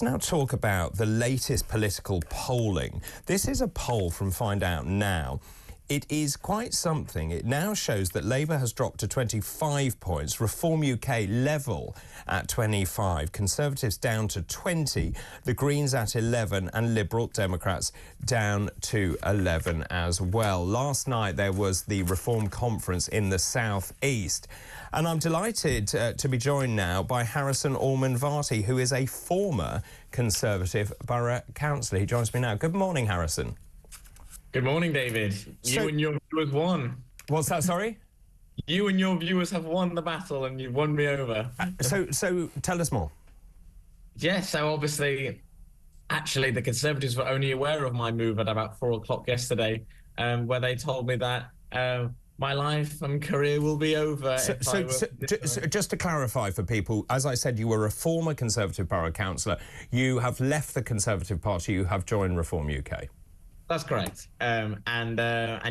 Now talk about the latest political polling. This is a poll from Find Out Now. It is quite something. It now shows that Labour has dropped to 25 points, Reform UK level at 25, Conservatives down to 20, the Greens at 11 and Liberal Democrats down to 11 as well. Last night there was the Reform conference in the South East. And I'm delighted to be joined now by Allman-Varty, who is a former Conservative borough councillor. He joins me now. Good morning, Harrison. Good morning, David. You and your viewers won. What's that, sorry? You and your viewers have won the battle and you've won me over. So tell us more. Yes, so obviously, actually, the Conservatives were only aware of my move at about 4 o'clock yesterday, where they told me that my life and career will be over. Just to clarify for people, as I said, you were a former Conservative borough councillor. You have left the Conservative Party. You have joined Reform UK. That's correct. And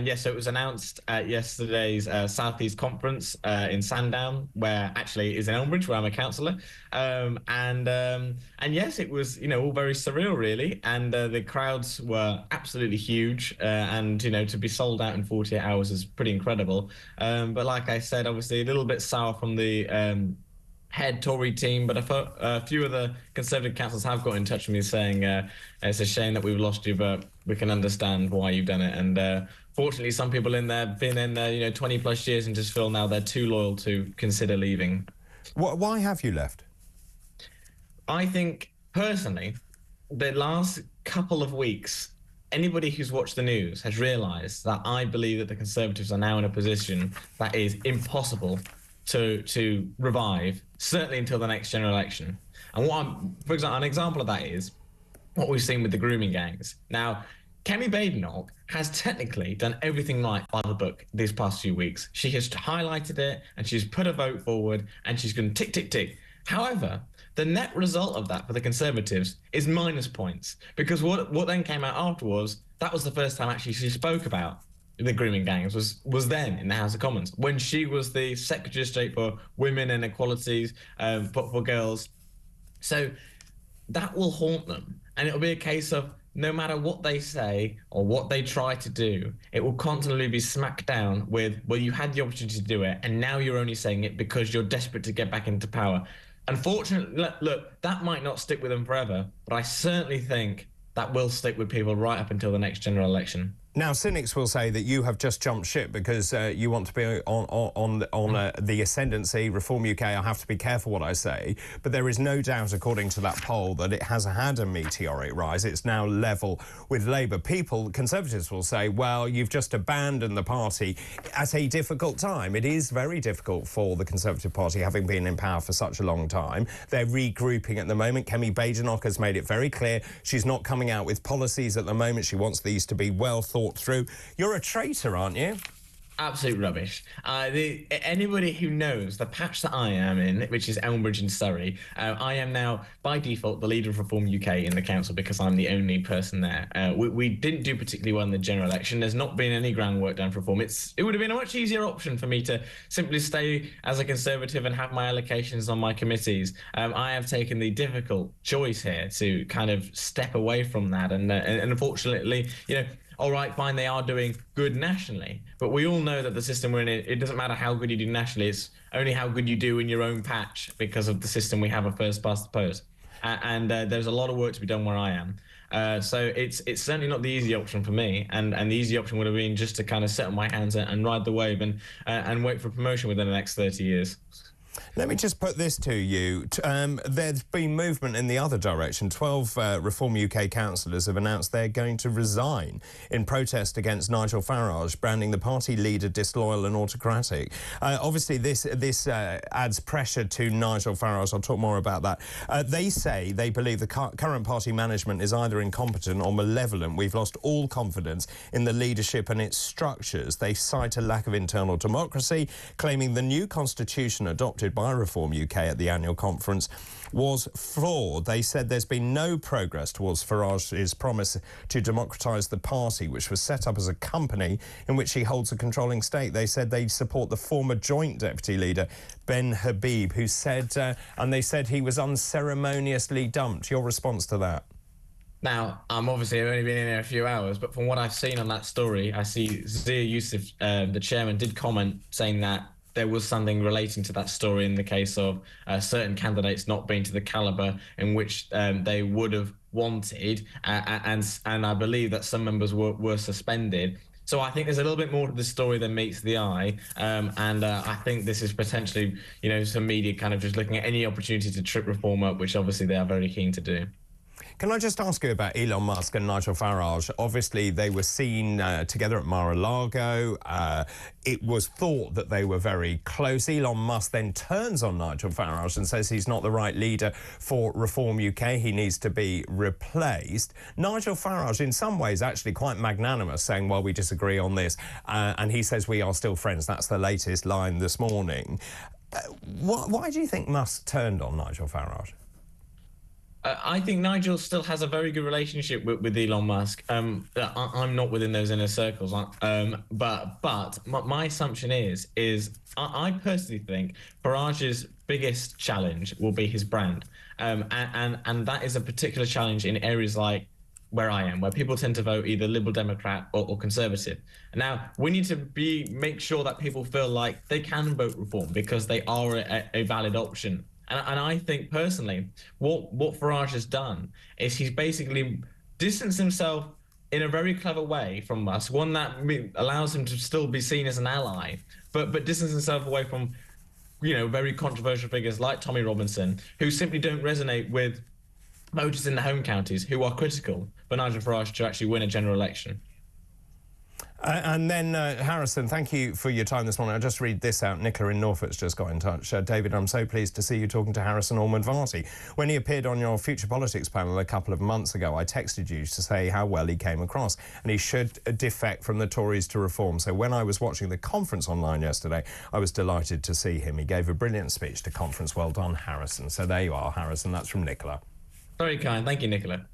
yes, so it was announced at yesterday's South East conference in Sandown, where actually is in Elmbridge, where I'm a councillor. And yes, it was, all very surreal, really. And the crowds were absolutely huge. And, to be sold out in 48 hours is pretty incredible. But like I said, obviously a little bit sour from the head Tory team, but a few of the Conservative councillors have got in touch with me saying it's a shame that we've lost you, but we can understand why you've done it. And fortunately, some people in there been in there 20 plus years and just feel now they're too loyal to consider leaving. Why have you left? I think personally, the last couple of weeks, anybody who's watched the news has realised that I believe that the Conservatives are now in a position that is impossible to revive, certainly until the next general election. And for example, an example of that is what we've seen with the grooming gangs. Now, Kemi Badenoch has technically done everything right by the book these past few weeks. She has highlighted it and she's put a vote forward and she's going to tick, tick, tick. However, the net result of that for the Conservatives is minus points, because what then came out afterwards, that was the first time actually she spoke about the grooming gangs was then in the House of Commons, when she was the Secretary of State for Women and Equalities for girls. So that will haunt them, and it'll be a case of no matter what they say or what they try to do, it will constantly be smacked down with, well, you had the opportunity to do it, and now you're only saying it because you're desperate to get back into power. Unfortunately, look, that might not stick with them forever, but I certainly think that will stick with people right up until the next general election. Now, cynics will say that you have just jumped ship because you want to be on the ascendancy. Reform UK, I have to be careful what I say, but there is no doubt, according to that poll, that it has had a meteoric rise. It's now level with Labour. Conservatives will say, well, you've just abandoned the party at a difficult time. It is very difficult for the Conservative Party, having been in power for such a long time. They're regrouping at the moment. Kemi Badenoch has made it very clear she's not coming out with policies at the moment. She wants these to be well thought through. You're a traitor, aren't you? Absolute rubbish. Anybody who knows the patch that I am in, which is Elmbridge in Surrey, I am now, by default, the leader of Reform UK in the council because I'm the only person there. We didn't do particularly well in the general election. There's not been any groundwork done for Reform. It would have been a much easier option for me to simply stay as a Conservative and have my allocations on my committees. I have taken the difficult choice here to kind of step away from that. And unfortunately, all right, fine, they are doing good nationally, but we all know that the system we're in, it doesn't matter how good you do nationally, it's only how good you do in your own patch because of the system we have of first past the post. And there's a lot of work to be done where I am. So it's certainly not the easy option for me, and the easy option would have been just to kind of sit on my hands and ride the wave and wait for promotion within the next 30 years. Let me just put this to you. There's been movement in the other direction. 12 Reform UK councillors have announced they're going to resign in protest against Nigel Farage, branding the party leader disloyal and autocratic. Obviously, this adds pressure to Nigel Farage. I'll talk more about that. They say they believe the current party management is either incompetent or malevolent. We've lost all confidence in the leadership and its structures. They cite a lack of internal democracy, claiming the new constitution adopted presented by Reform UK at the annual conference was flawed. They said there's been no progress towards Farage's promise to democratise the party, which was set up as a company in which he holds a controlling stake. They said they support the former joint deputy leader, Ben Habib, who said, and they said he was unceremoniously dumped. Your response to that? Now, I'm obviously only been in there a few hours, but from what I've seen on that story, I see Zia Yusuf, the chairman, did comment saying that there was something relating to that story in the case of certain candidates not being to the calibre in which they would have wanted, and I believe that some members were suspended. So I think there's a little bit more to the story than meets the eye, and I think this is potentially, some media kind of just looking at any opportunity to trip Reform up, which obviously they are very keen to do. Can I just ask you about Elon Musk and Nigel Farage? Obviously, they were seen together at Mar-a-Lago. It was thought that they were very close. Elon Musk then turns on Nigel Farage and says he's not the right leader for Reform UK. He needs to be replaced. Nigel Farage, in some ways, actually quite magnanimous, saying, well, we disagree on this. And he says we are still friends. That's the latest line this morning. Why do you think Musk turned on Nigel Farage? I think Nigel still has a very good relationship with Elon Musk. I'm not within those inner circles, but my assumption is I personally think Farage's biggest challenge will be his brand, and that is a particular challenge in areas like where I am, where people tend to vote either Liberal Democrat or Conservative. Now, we need to make sure that people feel like they can vote Reform because they are a valid option. And I think, personally, what Farage has done is he's basically distanced himself in a very clever way from Musk, one that allows him to still be seen as an ally, but distance himself away from, very controversial figures like Tommy Robinson, who simply don't resonate with voters in the home counties who are critical for Nigel Farage to actually win a general election. And then, Harrison, thank you for your time this morning. I'll just read this out. Nicola in Norfolk's just got in touch. David, I'm so pleased to see you talking to Harrison Allman-Varty. When he appeared on your Future Politics panel a couple of months ago, I texted you to say how well he came across, and he should defect from the Tories to Reform. So when I was watching the conference online yesterday, I was delighted to see him. He gave a brilliant speech to conference. Well done, Harrison. So there you are, Harrison. That's from Nicola. Very kind. Thank you, Nicola.